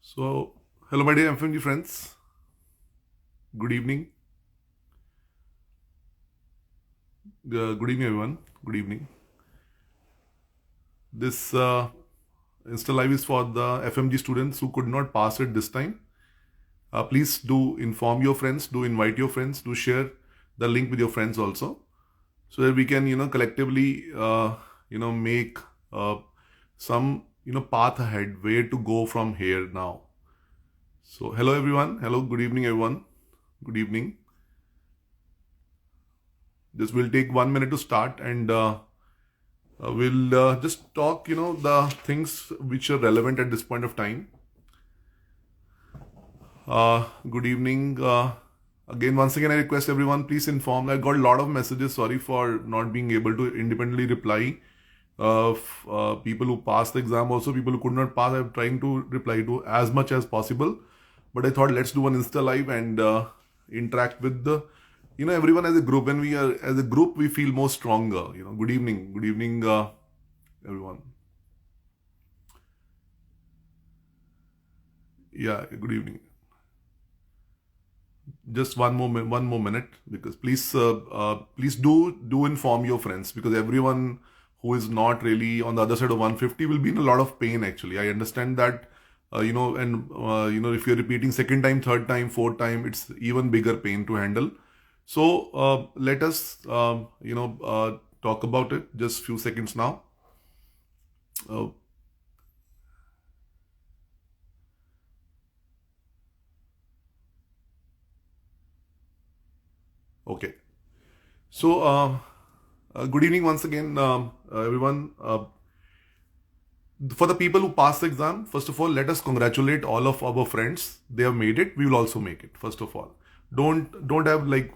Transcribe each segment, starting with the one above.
So, hello, my dear FMG friends. Good evening. Good evening, everyone. Good evening. This Insta Live is for the FMG students who could not pass it this time. Please do inform your friends, do invite your friends, do share the link with your friends also, so that we can, collectively, make some, path ahead where to go from here now. So, hello, everyone. Hello, good evening, everyone. Good evening. This will take 1 minute to start, and we'll just talk, the things which are relevant at this point of time. Good evening. Again, once again, I request everyone, please inform. I got a lot of messages. Sorry for not being able to independently reply. People who passed the exam, also people who could not pass, I'm trying to reply to as much as possible. But I thought let's do an Insta Live and interact with the, everyone as a group. When we are as a group, we feel more stronger. Good evening. Good evening, everyone. Yeah, good evening. Just one more minute, because please do inform your friends, because everyone who is not really on the other side of 150 will be in a lot of pain. Actually, I understand that. If you're repeating second time, third time, fourth time, it's even bigger pain to handle. So let us talk about it. Just few seconds now. Uh, okay. So good evening once again, everyone. For the people who passed the exam, first of all, let us congratulate all of our friends. They have made it. We will also make it. First of all, don't have like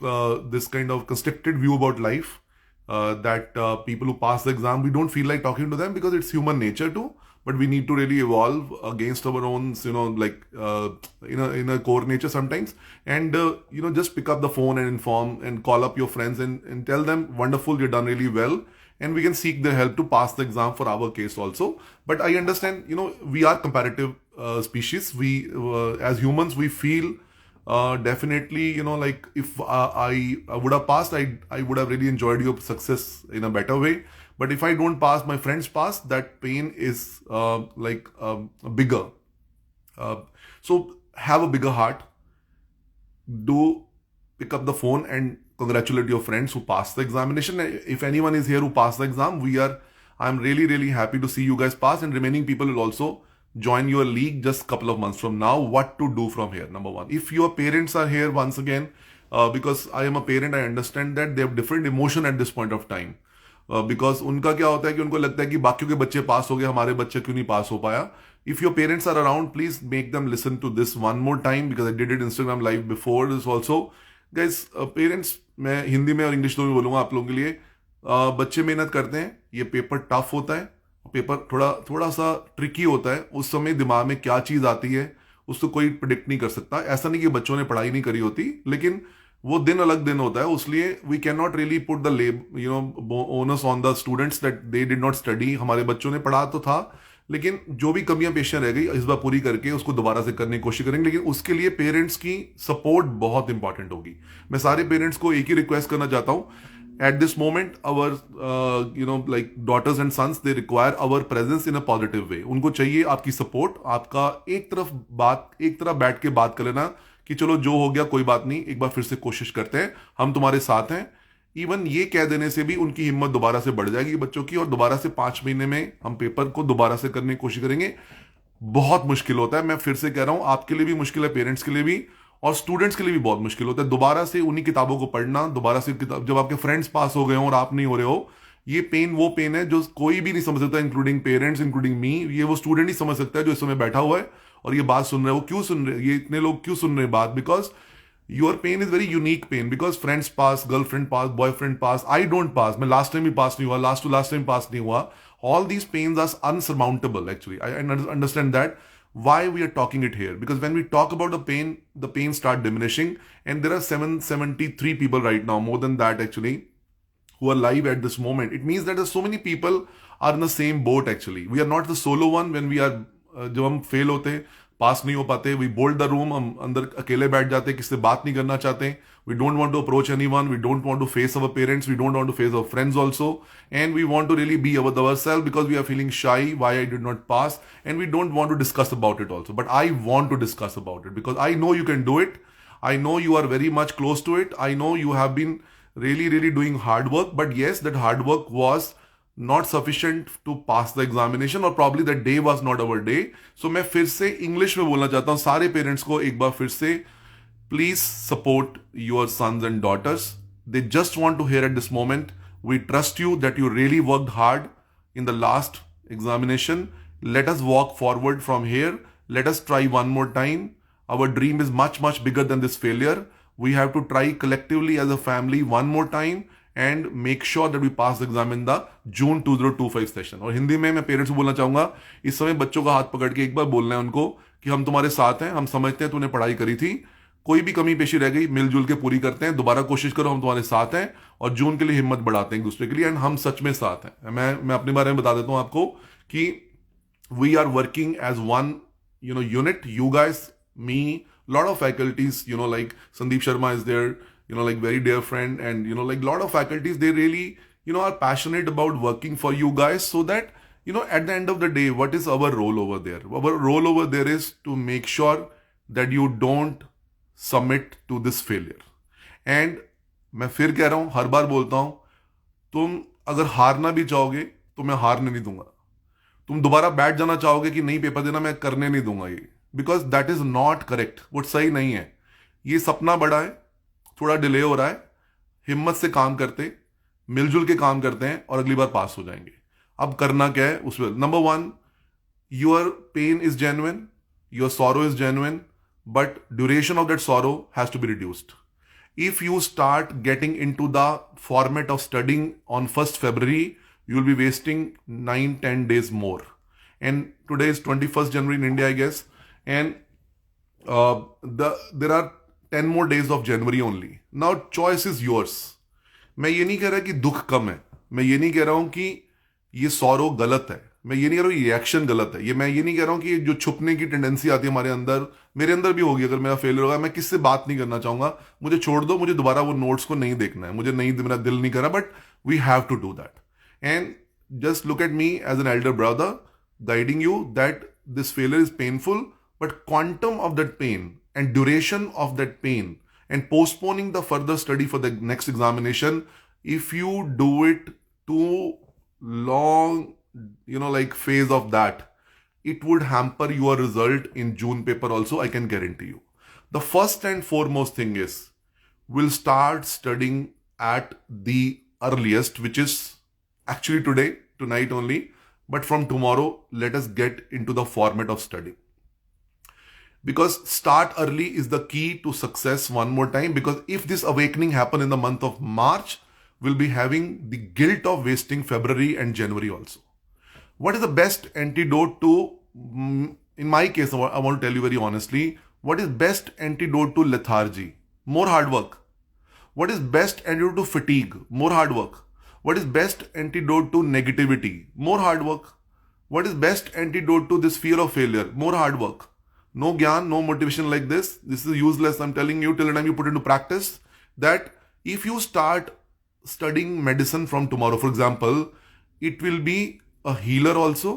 this kind of constricted view about life. That people who pass the exam, we don't feel like talking to them, because it's human nature too. But we need to really evolve against our own, in a core nature sometimes. And just pick up the phone and inform and call up your friends, and tell them, wonderful, you're done really well, and we can seek their help to pass the exam for our case also. But I understand, we are comparative species. We as humans, we feel definitely, like if I would have passed, I would have really enjoyed your success in a better way. But if I don't pass, my friends pass, that pain is bigger. uh, so have a bigger heart. Do pick up the phone and congratulate your friends who passed the examination. If anyone is here who passed the exam, I'm really, really happy to see you guys pass, and remaining people will also join your league just couple of months from now. What to do from here? Number one, if your parents are here, once again, because I am a parent, I understand that they have different emotion at this point of time. Because उनका क्या होता है कि उनको लगता है कि बाकियों के बच्चे पास हो गए, हमारे बच्चे क्यों नहीं पास हो पाया. If your parents are around, please make them listen to this one more time, because I did it Instagram live before this also. Guys, parents, मैं हिंदी में और इंग्लिश में भी बोलूंगा आप लोगों के लिए. बच्चे मेहनत करते हैं, ये पेपर टफ होता है, पेपर थोड़ा थोड़ा सा ट्रिकी होता है. उस समय दिमाग में क्या चीज़ आती है उसको कोई प्रिडिक्ट नहीं कर सकता. ऐसा नहीं कि बच्चों ने पढ़ाई नहीं करी होती, लेकिन वो दिन अलग दिन होता है. उसलिए we can not really put the onus on the students that they did not study. हमारे बच्चों ने पढ़ा तो था, लेकिन जो भी कमियां पेशियां रह गई इस बार पूरी करके उसको दोबारा से करने की कोशिश करेंगे. लेकिन उसके लिए पेरेंट्स की सपोर्ट बहुत इंपॉर्टेंट होगी. मैं सारे पेरेंट्स को एक ही रिक्वेस्ट करना चाहता हूं. At this moment, our daughters and sons, they require our presence in a positive way. उनको चाहिए आपकी सपोर्ट. आपका एक तरफ बैठ के बात कर लेना कि चलो जो हो गया कोई बात नहीं, एक बार फिर से कोशिश करते हैं, हम तुम्हारे साथ हैं. इवन ये कह देने से भी उनकी हिम्मत दोबारा से बढ़ जाएगी बच्चों की, और दोबारा से 5 महीने में हम पेपर को दोबारा से करने की कोशिश करेंगे. बहुत मुश्किल होता है, मैं फिर से कह रहा हूं, आपके लिए भी मुश्किल है, पेरेंट्स के लिए भी, और स्टूडेंट्स के लिए भी बहुत मुश्किल होता है दोबारा से उन्हीं किताबों को पढ़ना. दोबारा से किताब, जब आपके फ्रेंड्स पास हो गए हो और आप नहीं हो रहे हो, ये पेन वो पेन है जो कोई भी नहीं समझ सकता, इंक्लूडिंग पेरेंट्स, इंक्लूडिंग मी. ये वो स्टूडेंट ही समझ सकता है जो इस समय बैठा हुआ है और ये बात सुन रहे हो. क्यों सुन रहे, ये इतने लोग क्यों सुन रहे बात? Because your pain is very unique pain. Because friends pass, girlfriend pass, boyfriend pass, I don't pass, मैं लास्ट टाइम भी पास नहीं हुआ, last to last time pass नहीं हुआ. All these pains are unsurmountable. Actually, I understand that. Why we are talking it here? Because when we talk about the pain start diminishing, and there are 773 people right now, more than that actually, who are live at this moment. It means that there's so many people are in the same boat. Actually, we are not the solo one. When we are जब हम fail होते, पास नहीं हो पाते, we bowled the room, हम अंदर अकेले बैठ जाते, किसी से बात नहीं करना चाहते, we don't want to approach anyone, we don't want to face our parents, we don't want to face our friends also, and we want to really be ourselves because we are feeling shy why I did not pass, and we don't want to discuss about it also, but I want to discuss about it because I know you can do it. I know you are very much close to it. I know you have been really doing hard work, but yes, that hard work was not sufficient to pass the examination, or probably that day was not our day. So मैं फिर से English में बोलना चाहता हूँ सारे parents को एक बार फिर से, please support your sons and daughters. They just want to hear at this moment, we trust you that you really worked hard in the last examination. Let us walk forward from here. Let us try one more time. Our dream is much bigger than this failure. We have to try collectively as a family one more time and make sure that we pass the exam in the June 2025 session. और हिंदी में मैं parents को बोलना चाहूंगा, इस समय बच्चों का हाथ पकड़ के एक बार बोलना है उनको कि हम तुम्हारे साथ हैं, हम समझते हैं तूने पढ़ाई करी थी, कोई भी कमी पेशी रह गई मिलजुल के पूरी करते हैं, दोबारा कोशिश करो, हम तुम्हारे साथ हैं, और जून के लिए हिम्मत बढ़ाते हैं एक दूसरे के लिए, एंड हम सच में साथ हैं. मैं अपने बारे में बता देता हूं आपको कि we are working as one unit, you guys, me, lot of faculties, like Sandeep Sharma is there, like very dear friend, and like lot of faculties, they really are passionate about working for you guys, so that at the end of the day, what is our role over there? Our role over there is to make sure that you don't submit to this failure. And मैं फिर कह रहा हूं, हर बार बोलता हूं, तुम अगर हारना भी चाहोगे तो मैं हारने नहीं दूंगा. तुम दोबारा बैठ जाना चाहोगे कि नहीं पेपर देना, मैं करने नहीं दूंगा ये, because that is not correct. वो सही नहीं है. ये सपना बड़ा है, थोड़ा डिले हो रहा है, हिम्मत से काम करते, मिलजुल के काम करते हैं और अगली बार पास हो जाएंगे. अब करना क्या है उसमें, number 1, your pain is genuine, your sorrow is genuine, but duration of that sorrow has to be reduced. If you start getting into the format of studying on 1st February, you will be wasting 9-10 days more. And today is 21st January in India, I guess. And there are 10 more days of January only. Now choice is yours. मैं ये नहीं कह रहा कि दुख कम है, मैं ये नहीं कह रहा हूं कि ये सॉरो गलत है, मैं ये नहीं कह रहा हूं ये रिएक्शन गलत है, मैं ये नहीं कह रहा हूं कि जो छुपने की टेंडेंसी आती है हमारे अंदर, मेरे अंदर भी होगी. अगर मेरा फेलियर होगा, मैं किससे बात नहीं करना चाहूंगा, मुझे छोड़ दो, मुझे दोबारा वो नोट्स को नहीं देखना है, मुझे नहीं, मेरा दिल नहीं कर रहा, but we have to do that. And just look at me as an elder brother guiding you that this failure is painful, but quantum of that pain and duration of that pain and postponing the further study for the next examination, if you do it too long, like phase of that, it would hamper your result in June paper also, I can guarantee you. The first and foremost thing is, we'll start studying at the earliest, which is actually tonight only, but from tomorrow, let us get into the format of studying. Because start early is the key to success one more time, because if this awakening happen in the month of March, we'll be having the guilt of wasting February and January also. What is the best antidote to, in my case, I want to tell you very honestly, what is best antidote to lethargy? More hard work. What is best antidote to fatigue? More hard work. What is best antidote to negativity? More hard work. What is best antidote to this fear of failure? More hard work. No gyan, no motivation like this. This is useless. I'm telling you, till the time you put into practice, that if you start studying medicine from tomorrow, for example, it will be a healer also.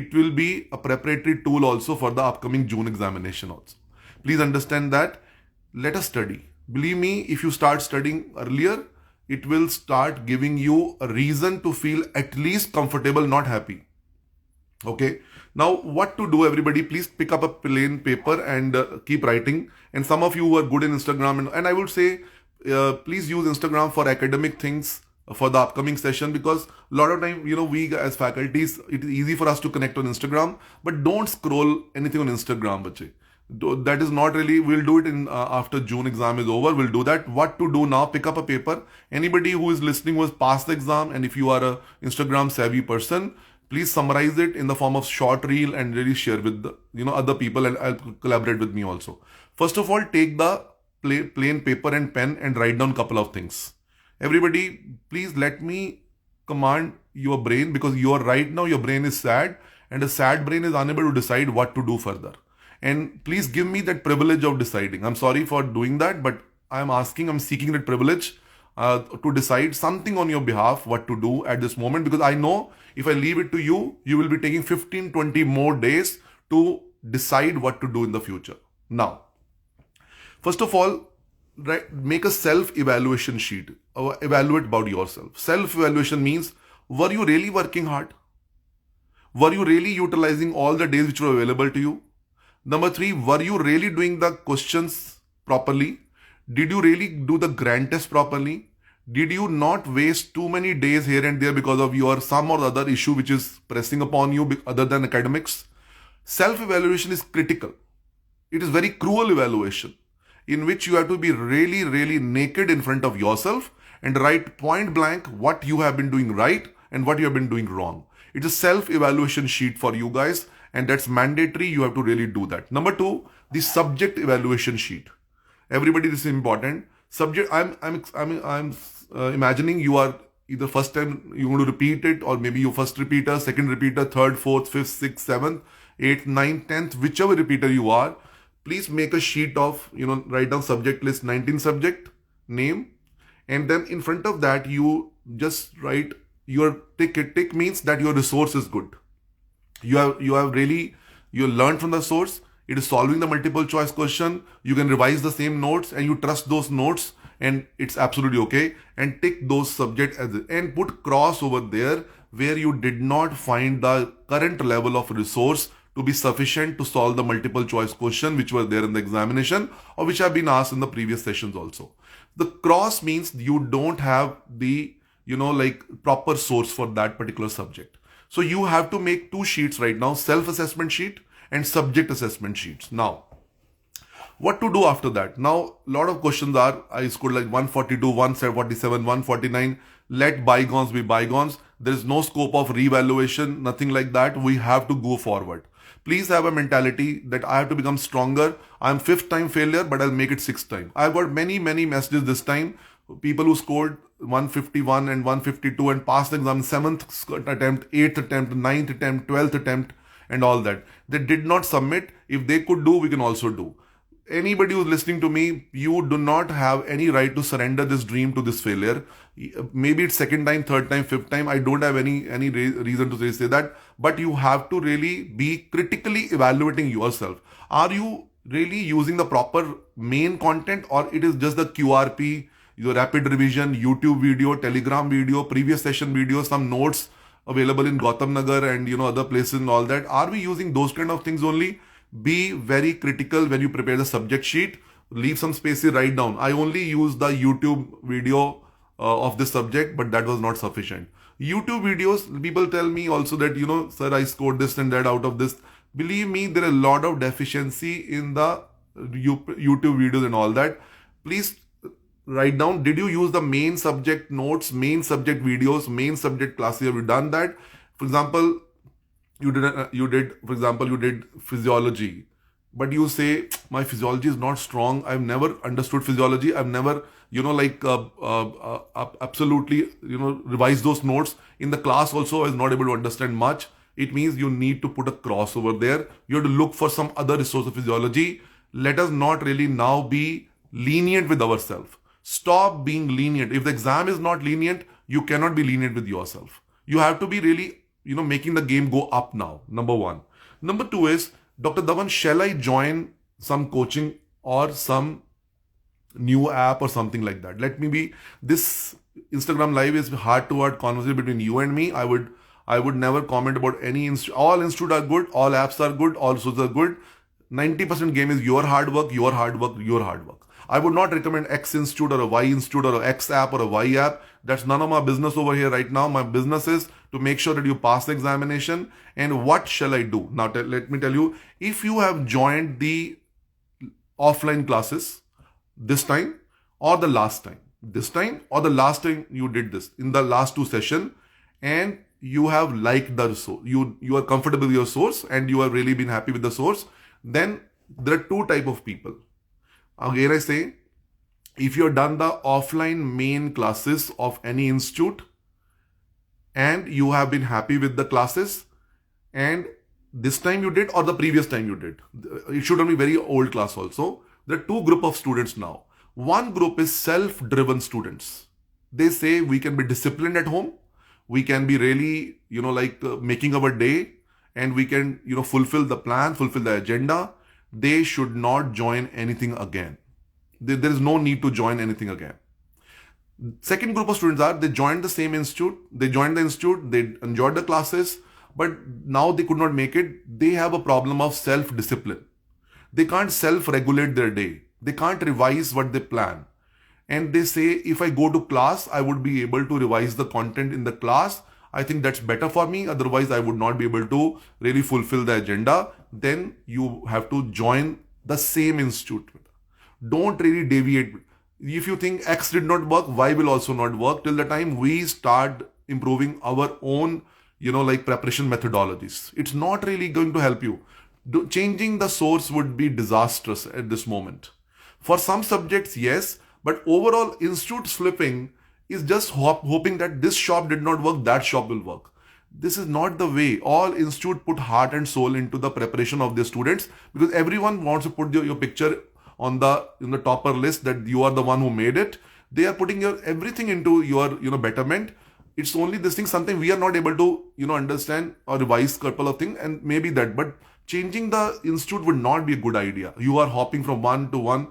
It will be a preparatory tool also for the upcoming June examination also. Please understand that. Let us study. Believe me, if you start studying earlier, it will start giving you a reason to feel at least comfortable, not happy. Okay. Now, what to do, everybody? Please pick up a plain paper and keep writing. And some of you who are good in Instagram, and I would say, please use Instagram for academic things for the upcoming session, because a lot of time, we as faculties, it is easy for us to connect on Instagram, but don't scroll anything on Instagram, bache. That is not really, we'll do it in after June exam is over, we'll do that. What to do now? Pick up a paper. Anybody who is listening who has passed the exam, and if you are a Instagram savvy person, please summarize it in the form of short reel and really share with the, other people, and I'll collaborate with me also. First of all, take the plain paper and pen and write down a couple of things. Everybody, please let me command your brain, because right now your brain is sad, and a sad brain is unable to decide what to do further. And please give me that privilege of deciding. I'm sorry for doing that, but I'm seeking that privilege to decide something on your behalf, what to do at this moment, because I know if I leave it to you, you will be taking 15, 20 more days to decide what to do in the future. Now, first of all, make a self-evaluation sheet. Evaluate about yourself. Self-evaluation means, were you really working hard? Were you really utilizing all the days which were available to you? Number three, were you really doing the questions properly? Did you really do the grand test properly? Did you not waste too many days here and there because of your some or other issue which is pressing upon you other than academics? Self-evaluation is critical. It is very cruel evaluation in which you have to be really, really naked in front of yourself and write point blank what you have been doing right and what you have been doing wrong. It's a self-evaluation sheet for you guys, and that's mandatory. You have to really do that. Number two, the subject evaluation sheet. Everybody, this is important. Subject. I'm imagining you are either first time you're going to repeat it, or maybe you first repeater, second repeater, third, fourth, fifth, sixth, seventh, eighth, ninth, 10th, whichever repeater you are. Please make a sheet of, write down subject list, 19 subject, name, and then in front of that you just write your tick. Tick means that your resource is good. You learned from the source. It is solving the multiple choice question. You can revise the same notes and you trust those notes, and it's absolutely okay. And tick those subjects and put cross over there where you did not find the current level of resource to be sufficient to solve the multiple choice question which were there in the examination or which have been asked in the previous sessions also. The cross means you don't have the proper source for that particular subject. So you have to make two sheets right now, self-assessment sheet and subject assessment sheets. Now, what to do after that? Now, a lot of questions are, I scored like 142, 147, 149. Let bygones be bygones. There is no scope of reevaluation, nothing like that. We have to go forward. Please have a mentality that I have to become stronger. I'm fifth time failure, but I'll make it sixth time. I've got many messages this time. People who scored 151 and 152 and passed the exam 7th attempt, 8th attempt, 9th attempt, 12th attempt and all that. They did not submit. If they could do, we can also do. Anybody who's listening to me, you do not have any right to surrender this dream to this failure. Maybe it's second time, third time, fifth time. I don't have any reason to say that. But you have to really be critically evaluating yourself. Are you really using the proper main content, or it is just the QRP, your rapid revision, YouTube video, Telegram video, previous session video, some notes available in Gautam Nagar and other places and all that? Are we using those kind of things only? Be very critical when you prepare the subject sheet. Leave some space, write down. I only use the YouTube video of this subject, but that was not sufficient. YouTube videos, people tell me also that, sir, I scored this and that out of this. Believe me, there are a lot of deficiency in the YouTube videos and all that. Please write down, did you use the main subject notes, main subject videos, main subject classes? Have you done that? For example, you did physiology, but you say, my physiology is not strong. I've never understood physiology. I've never, absolutely, revised those notes. In the class also, I was not able to understand much. It means you need to put a cross over there. You have to look for some other resource of physiology. Let us not really now be lenient with ourselves. Stop being lenient. If the exam is not lenient, you cannot be lenient with yourself. You have to be really, making the game go up now. Number one. Number two is, Dr. Dhawan, shall I join some coaching or some new app or something like that? Let me be, this Instagram live is heart-to-heart conversation between you and me. I would never comment about any all institutes are good, all apps are good, all sources are good. 90% game is your hard work, your hard work, your hard work. I would not recommend X institute or a Y institute or a X app or a Y app. That's none of my business over here right now. My business is to make sure that you pass the examination. And what shall I do? Now, let me tell you, if you have joined the offline classes this time or the last time, you did this in the last two sessions, and you have liked the source, you are comfortable with your source and you have really been happy with the source, then there are two type of people. Again, I say, if you have done the offline main classes of any institute and you have been happy with the classes and this time you did or the previous time you did. It shouldn't be very old class also. There are two group of students now. One group is self-driven students. They say we can be disciplined at home. We can be really, making our day, and we can, fulfill the plan, fulfill the agenda. They should not join anything again. There is no need to join anything again. Second group of students they joined the same institute, they joined the institute, they enjoyed the classes, but now they could not make it. They have a problem of self-discipline. They can't self-regulate their day. They can't revise what they plan. And they say, if I go to class, I would be able to revise the content in the class. I think that's better for me. Otherwise, I would not be able to really fulfill the agenda. Then you have to join the same institute. Don't really deviate. If you think X did not work, Y will also not work till the time we start improving our own, preparation methodologies. It's not really going to help you. Changing the source would be disastrous at this moment. For some subjects, yes, but overall, institute flipping is just hoping that this shop did not work, that shop will work. This is not the way. All institute put heart and soul into the preparation of their students, because everyone wants to put your picture on the topper list that you are the one who made it. They are putting your everything into your betterment. It's only this thing, something we are not able to understand or revise couple of things, and maybe that. But changing the institute would not be a good idea. You are hopping from one to one.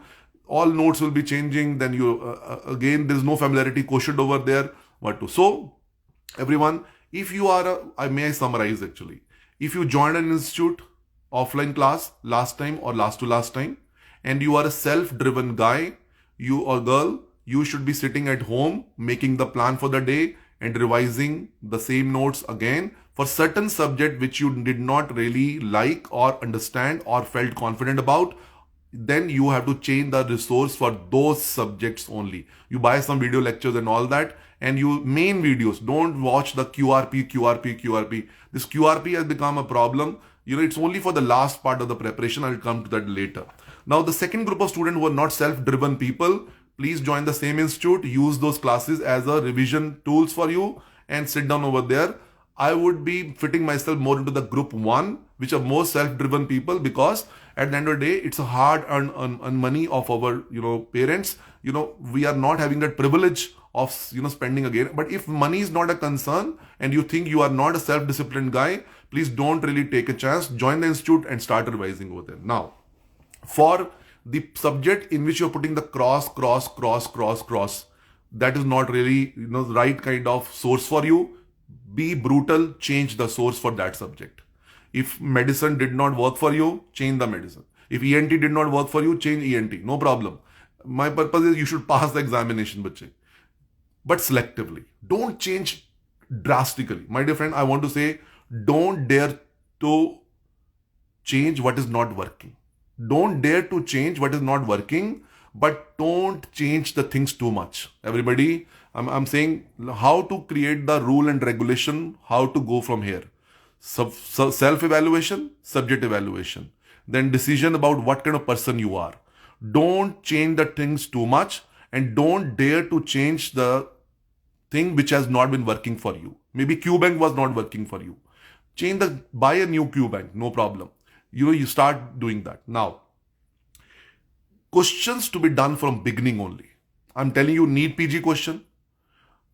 All notes will be changing. Then you again, there is no familiarity quotient over there. What to? So everyone, if you are I summarize actually. If you joined an institute offline class last time or last to last time, and you are a self-driven guy, you or girl, you should be sitting at home making the plan for the day and revising the same notes again for certain subject which you did not really like or understand or felt confident about. Then you have to change the resource for those subjects only. You buy some video lectures and all that, and you main videos. Don't watch the QRP. This QRP has become a problem. It's only for the last part of the preparation. I'll come to that later. Now, the second group of students who are not self-driven people, please join the same institute. Use those classes as a revision tools for you and sit down over there. I would be fitting myself more into the group 1, which are more self-driven people, because at the end of the day, it's a hard-earned money of our parents. We are not having that privilege of spending again. But if money is not a concern and you think you are not a self-disciplined guy, please don't really take a chance. Join the institute and start revising over there. Now, for the subject in which you're putting the cross, that is not really the right kind of source for you. Be brutal, change the source for that subject. If medicine did not work for you, change the medicine. If ENT did not work for you, change ENT. No problem. My purpose is you should pass the examination, bache. But selectively. Don't change drastically. My dear friend, I want to say, don't dare to change what is not working. Don't dare to change what is not working, but don't change the things too much. Everybody, I'm saying how to create the rule and regulation, how to go from here. Self-evaluation, subject evaluation. Then decision about what kind of person you are. Don't change the things too much, and don't dare to change the thing which has not been working for you. Maybe QBank was not working for you. Buy a new QBank, no problem. You start doing that. Now, questions to be done from beginning only. I'm telling you, NEET PG question,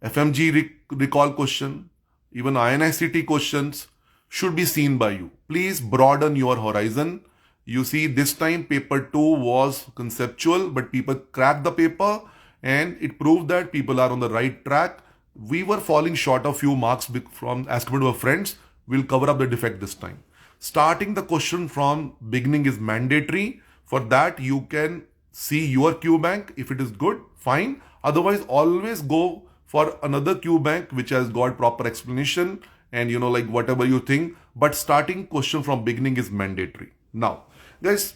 FMG recall question, even INICT questions should be seen by you. Please broaden your horizon. You see, this time paper 2 was conceptual, but people cracked the paper and it proved that people are on the right track. We were falling short of few marks from as compared to our friends. We'll cover up the defect this time. Starting the question from beginning is mandatory. For that, you can see your QBank. If it is good, fine. Otherwise, always go for another QBank which has got proper explanation and whatever you think. But starting question from beginning is mandatory. Now, guys,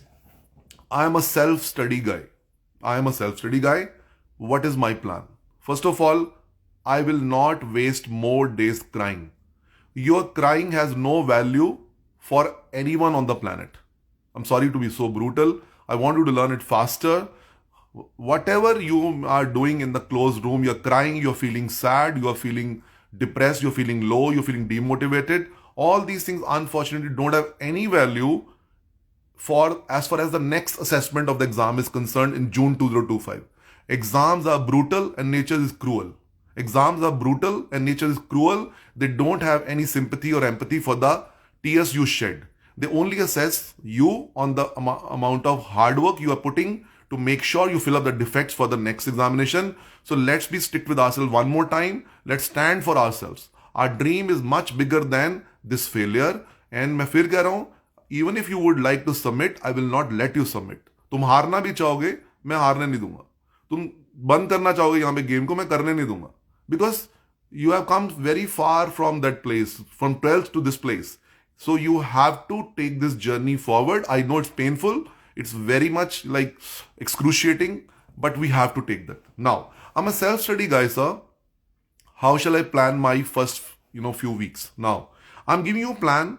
I am a self-study guy. What is my plan? First of all, I will not waste more days crying. Your crying has no value for anyone on the planet. I'm sorry to be so brutal. I want you to learn it faster. Whatever you are doing in the closed room, you're crying, you're feeling sad, you're feeling depressed, you're feeling low, you're feeling demotivated. All these things unfortunately don't have any value for as far as the next assessment of the exam is concerned in June 2025. Exams are brutal and nature is cruel. Exams are brutal and nature is cruel. They don't have any sympathy or empathy for the tears you shed. They only assess you on the amount of hard work you are putting to make sure you fill up the defects for the next examination. So let's be strict with ourselves one more time. Let's stand for ourselves. Our dream is much bigger than this failure. And मैं फिर कह रहा हूँ, even if you would like to submit, I will not let you submit. तुम हारना भी चाहोगे, मैं हारने नहीं दूंगा. तुम बंद करना चाहोगे यहाँ पे गेम को, मैं करने नहीं दूंगा. Because you have come very far from that place, from 12th to this place. So you have to take this journey forward. I know it's painful. It's very much like excruciating, but we have to take that. Now, I'm a self-study guy, sir. How shall I plan my first, few weeks? Now, I'm giving you a plan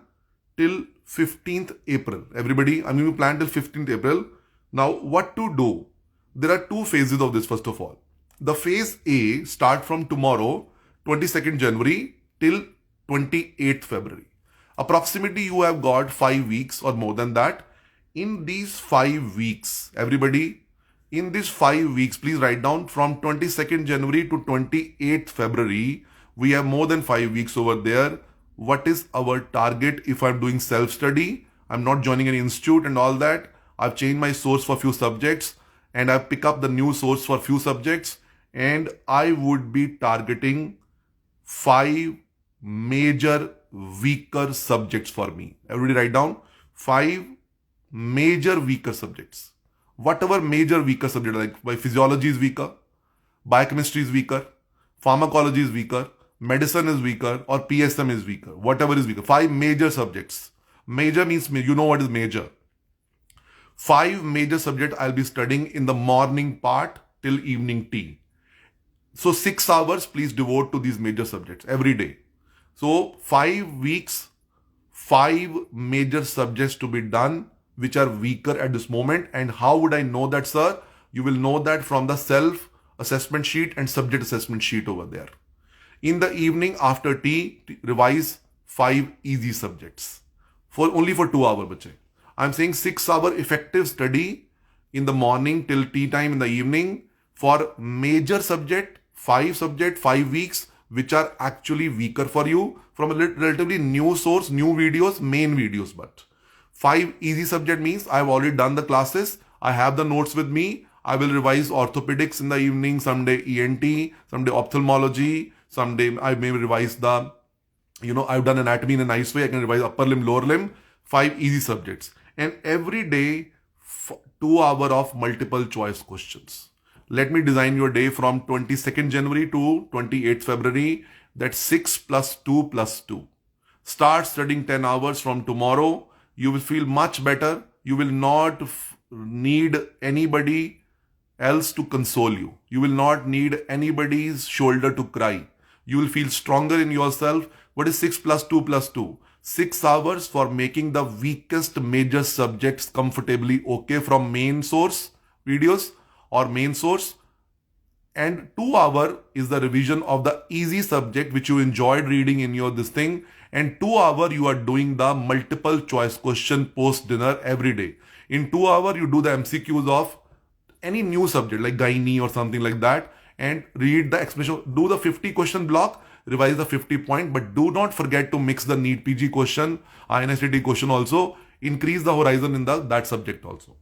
till 15th April. Everybody, I'm giving you a plan till 15th April. Now, what to do? There are two phases of this, first of all. The phase A start from tomorrow, 22nd January till 28th February. Approximately you have got 5 weeks or more than that. In these 5 weeks, everybody, in these 5 weeks, please write down from 22nd January to 28th February, we have more than 5 weeks over there. What is our target if I'm doing self-study? I'm not joining any institute and all that. I've changed my source for few subjects and I've picked up the new source for few subjects, and I would be targeting 5 major weaker subjects for me. Everybody write down 5 major weaker subjects. Whatever major weaker subject, like by physiology is weaker, biochemistry is weaker, pharmacology is weaker, medicine is weaker, or PSM is weaker. Whatever is weaker. 5 major subjects. Major means, you know what is major. 5 major subjects I'll be studying in the morning part till evening tea. So 6 hours please devote to these major subjects every day. So 5 weeks, 5 major subjects to be done which are weaker at this moment. And how would I know that, sir? You will know that from the self-assessment sheet and subject assessment sheet over there. In the evening after tea, revise 5 easy subjects only for 2 hours, bache. I'm saying 6 hour effective study in the morning till tea time in the evening for major subject, 5 weeks, which are actually weaker for you from a relatively new source, new videos, main videos. But 5 easy subject means I've already done the classes. I have the notes with me. I will revise orthopedics in the evening, someday ENT, someday ophthalmology, someday I may revise I've done anatomy in a nice way. I can revise upper limb, lower limb, 5 easy subjects. And every day, 2 hours of multiple choice questions. Let me design your day from 22nd January to 28th February. That's 6 plus 2 plus 2. Start studying 10 hours from tomorrow. You will feel much better. You will not need anybody else to console you. You will not need anybody's shoulder to cry. You will feel stronger in yourself. What is 6 plus 2 plus 2? 6 hours for making the weakest major subjects comfortably okay from main source videos or main source. And 2 hours is the revision of the easy subject which you enjoyed reading in your this thing. And 2 hours you are doing the multiple choice question post dinner every day. In 2 hours you do the MCQs of any new subject like gynae or something like that and read the explanation. Do the 50 question block, revise the 50 point, but do not forget to mix the NEET PG question, INSTT question also. Increase the horizon in that subject also.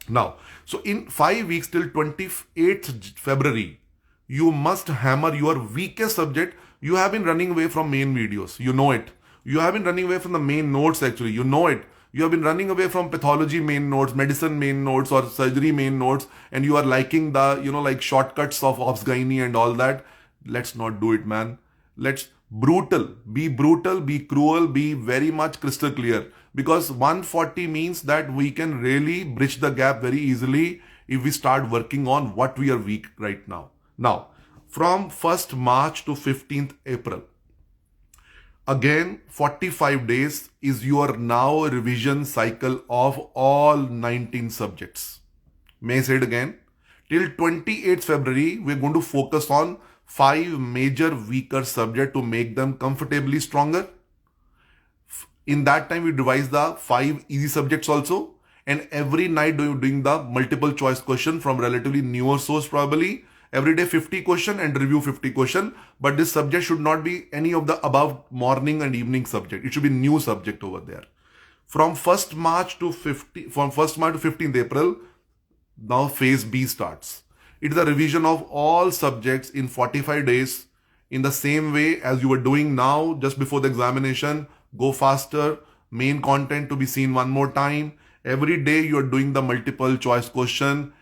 Now, so in 5 weeks till 28th February, you must hammer your weakest subject. You have been running away from main videos. You know it. You have been running away from the main notes actually. You know it. You have been running away from pathology main notes, medicine main notes or surgery main notes, and you are liking the, like shortcuts of obs gynae and all that. Let's not do it, man. Let's be cruel, be very much crystal clear. Because 140 means that we can really bridge the gap very easily if we start working on what we are weak right now. Now, from 1st March to 15th April, again, 45 days is your now revision cycle of all 19 subjects. May I say it again? Till 28th February, we're going to focus on 5 major weaker subjects to make them comfortably stronger. In that time, we revise the 5 easy subjects also. And every night doing the multiple choice question from relatively newer source probably. Every day 50 question and review 50 question. But this subject should not be any of the above morning and evening subject. It should be new subject over there. From 1st March to 15th April, now phase B starts. It is a revision of all subjects in 45 days in the same way as you were doing now just before the examination. Go faster, main content to be seen one more time. Every day you are doing the multiple choice question.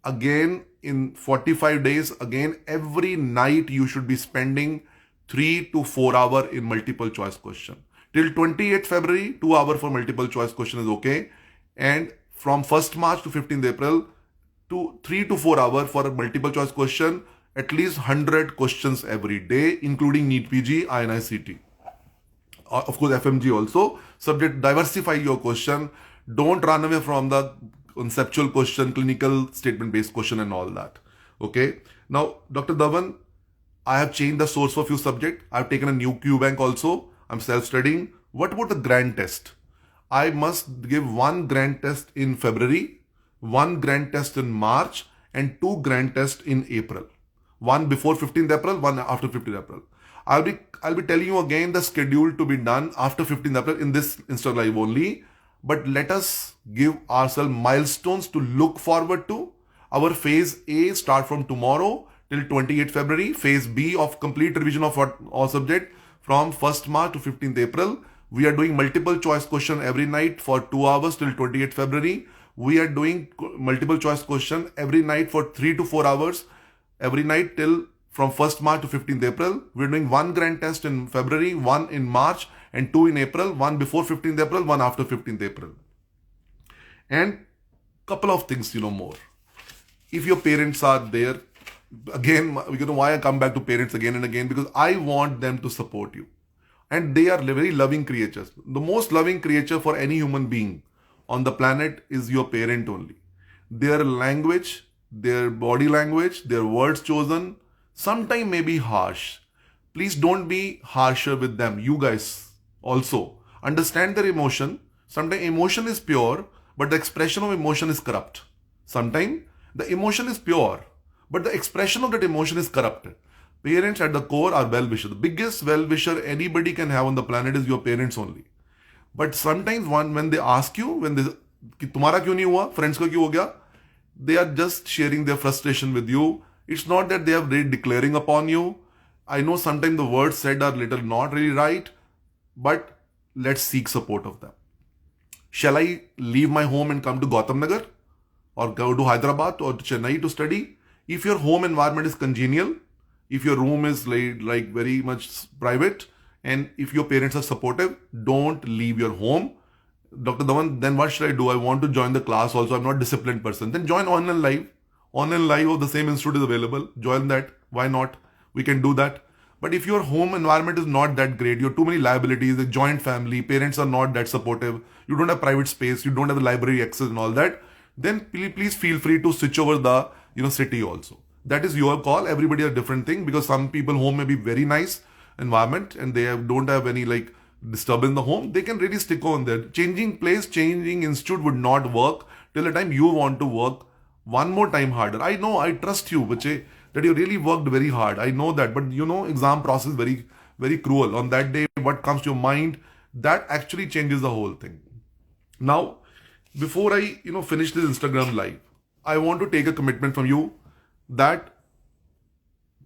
Again, in 45 days, again, every night you should be spending 3 to 4 hours in multiple choice question. Till 28th February, 2 hours for multiple choice question is okay. And from 1st March to 15th April, 3 to 4 hours for a multiple choice question, at least 100 questions every day, including NEET PG, INI-CT. Of course, FMG also. Subject, diversify your question. Don't run away from the conceptual question, clinical statement-based question and all that. Okay. Now, Dr. Dhawan, I have changed the source for few subjects. I've taken a new QBank also. I'm self-studying. What about the grand test? I must give 1 grand test in February, 1 grand test in March, and 2 grand tests in April. One before 15th April, one after 15th April. I'll be telling you again the schedule to be done after 15th April in this Insta Live only. But let us give ourselves milestones to look forward to. Our phase A start from tomorrow till 28th February. Phase B of complete revision of all subject from 1st March to 15th April. We are doing multiple choice question every night for 2 hours till 28th February. We are doing multiple choice question every night for 3 to 4 hours every night till from 1st March to 15th April. We're doing 1 grand test in February, 1 in March, and 2 in April, 1 before 15th April, 1 after 15th April. And couple of things, more. If your parents are there, again, why I come back to parents again and again, because I want them to support you. And they are very loving creatures. The most loving creature for any human being on the planet is your parent only. Their language, their body language, their words chosen, sometimes may be harsh. Please don't be harsher with them. You guys also understand their emotion. Sometimes emotion is pure, but the expression of emotion is corrupt. Sometimes the emotion is pure, but the expression of that emotion is corrupted. Parents at the core are well-wishers. The biggest well-wisher anybody can have on the planet is your parents only. But sometimes when they ask you, कि तुम्हारा क्यों नहीं हुआ, friends को क्यों हो गया, they are just sharing their frustration with you. It's not that they are really declaring upon you. I know sometimes the words said are little not really right, but let's seek support of them. Shall I leave my home and come to Gautam Nagar or go to Hyderabad or to Chennai to study? If your home environment is congenial, if your room is like very much private, and if your parents are supportive, don't leave your home. Dr. Dhawan, then what should I do? I want to join the class also. I'm not a disciplined person. Then join online live. Online live of the same institute is available. Join that. Why not? We can do that. But if your home environment is not that great, you have too many liabilities, a joint family, parents are not that supportive, you don't have private space, you don't have the library access and all that, then please feel free to switch over the city also. That is your call. Everybody has a different thing, because some people home may be very nice environment and they don't have any disturbance in the home. They can really stick on there. Changing place, changing institute would not work till the time you want to work one more time harder. I know, I trust you, Bache, that you really worked very hard. I know that, but exam process very, very cruel. On that day, what comes to your mind, that actually changes the whole thing. Now, before I, finish this Instagram live, I want to take a commitment from you that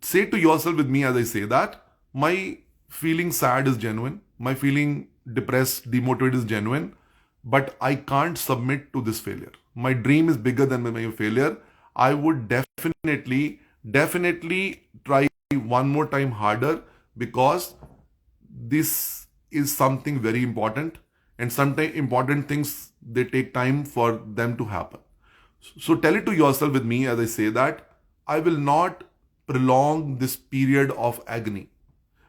say to yourself with me as I say that, my feeling sad is genuine. My feeling depressed, demotivated is genuine, but I can't submit to this failure. My dream is bigger than my failure. I would definitely try one more time harder, because this is something very important, and sometimes important things, they take time for them to happen. So tell it to yourself with me as I say that, I will not prolong this period of agony.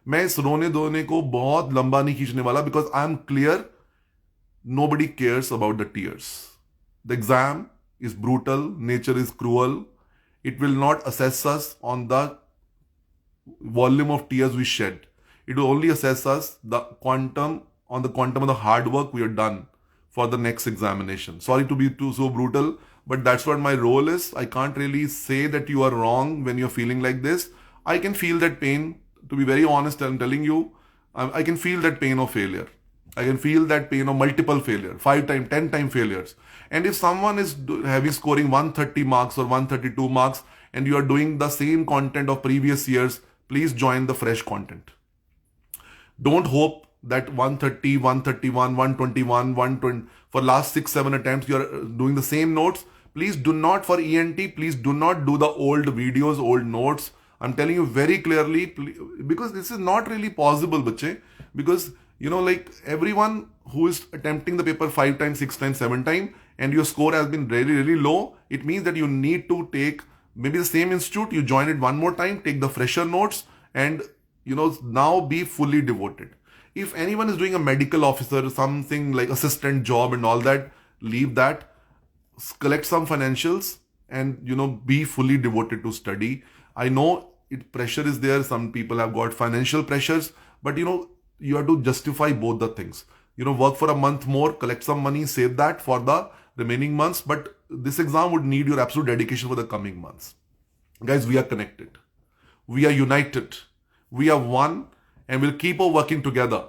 मैं इस रोने धोने को बहुत लंबा नहीं खींचने वाला, because I am clear nobody cares about the tears. The exam is brutal, nature is cruel. It will not assess us on the volume of tears we shed. It will only assess us the quantum on the quantum of the hard work, we are done for the next examination. Sorry to be so brutal, but that's what my role is. I can't really say that you are wrong when you're feeling like this. I can feel that pain. To be very honest, I'm telling you, I can feel that pain of failure. I can feel that pain of multiple failure, 5 time, 10 time failures. And if someone is having scoring 130 marks or 132 marks and you are doing the same content of previous years, please join the fresh content. Don't hope that 130, 131, 121, 120, for last 6, 7 attempts, you are doing the same notes. Please do not, for ENT, please do not do the old videos, old notes. I'm telling you very clearly, because this is not really possible, bache. Because, like everyone who is attempting the paper 5 times, 6 times, 7 times, and your score has been really, really low, it means that you need to take maybe the same institute, you join it one more time, take the fresher notes, and now be fully devoted. If anyone is doing a medical officer, something like assistant job and all that, leave that, collect some financials, and be fully devoted to study. I know pressure is there. Some people have got financial pressures, but you have to justify both the things. Work for a month more, collect some money, save that for the remaining months. But this exam would need your absolute dedication for the coming months. Guys, we are connected. We are united. We are one, and we'll keep on working together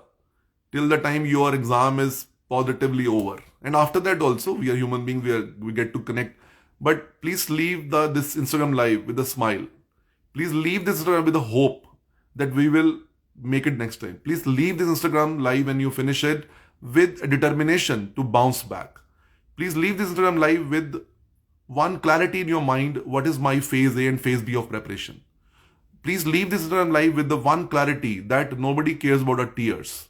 till the time your exam is positively over. And after that also, we are human beings. We get to connect. But please leave this Instagram live with a smile. Please leave this Instagram with a hope that we will make it next time. Please leave this Instagram live when you finish it with a determination to bounce back. Please leave this Instagram live with one clarity in your mind. What is my phase A and phase B of preparation? Please leave this Instagram live with the one clarity that nobody cares about our tears.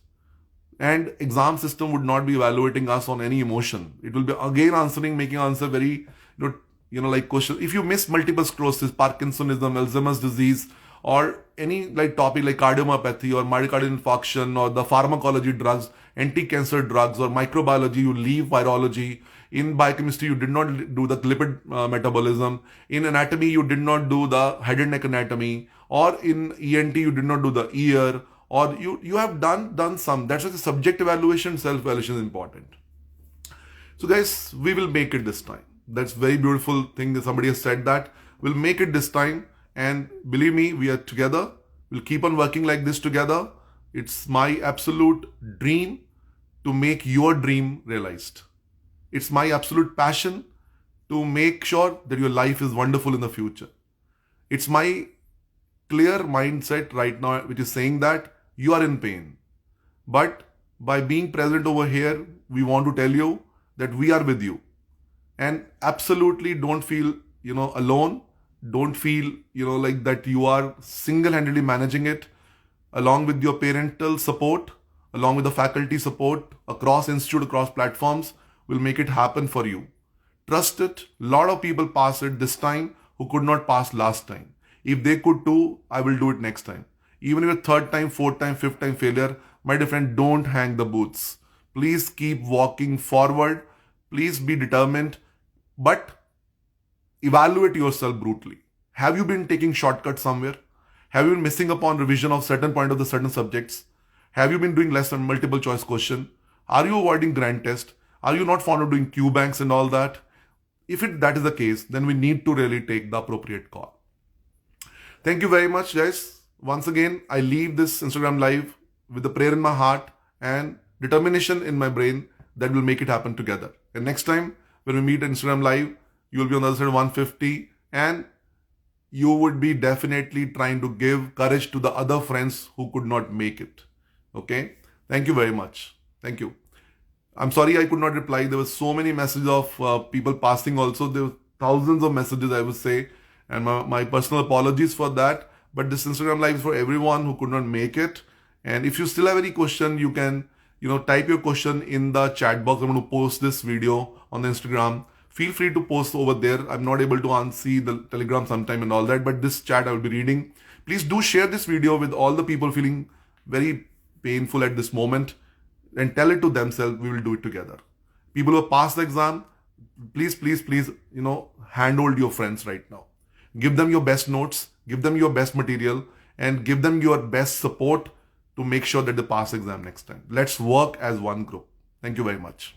And exam system would not be evaluating us on any emotion. It will be again making answer very, like question. If you miss multiple sclerosis, Parkinsonism, Alzheimer's disease, or any topic like cardiomyopathy or myocardial infarction or the pharmacology drugs, anti-cancer drugs or microbiology, you leave virology. In biochemistry, you did not do the lipid metabolism. In anatomy, you did not do the head and neck anatomy. Or in ENT, you did not do the ear. Or you have done some. That's why the subject evaluation, self-evaluation is important. So guys, we will make it this time. That's very beautiful thing that somebody has said that. We'll make it this time. And believe me, we are together. We'll keep on working like this together. It's my absolute dream to make your dream realized. It's my absolute passion to make sure that your life is wonderful in the future. It's my clear mindset right now, which is saying that you are in pain. But by being present over here, we want to tell you that we are with you. And absolutely don't feel, alone. Don't feel, like that you are single-handedly managing it. Along with your parental support, along with the faculty support, across institute, across platforms, will make it happen for you. Trust it. A lot of people pass it this time who could not pass last time. If they could too, I will do it next time. Even if a 3rd time, 4th time, 5th time failure, my dear friend, don't hang the boots. Please keep walking forward. Please be determined. But evaluate yourself brutally. Have you been taking shortcuts somewhere? Have you been missing upon revision of certain point of the certain subjects? Have you been doing less than multiple choice question? Are you avoiding grand test? Are you not fond of doing Q banks and all that? If that is the case, then we need to really take the appropriate call. Thank you very much, guys. Once again, I leave this Instagram live with a prayer in my heart and determination in my brain that will make it happen together. And next time, when we meet on Instagram live, you will be on the other side of 150 and you would be definitely trying to give courage to the other friends who could not make it. Okay? Thank you very much. Thank you. I'm sorry I could not reply. There were so many messages of people passing also. There were thousands of messages, I would say. And my personal apologies for that. But this Instagram live is for everyone who could not make it. And if you still have any question, you can, type your question in the chat box. I'm going to post this video on the Instagram. Feel free to post over there. I'm not able to see the Telegram sometime and all that, but this chat I will be reading. Please do share this video with all the people feeling very painful at this moment and tell it to themselves. We will do it together. People who have passed the exam, please, handhold your friends right now. Give them your best notes, give them your best material, and give them your best support to make sure that they pass exam next time. Let's work as one group. Thank you very much.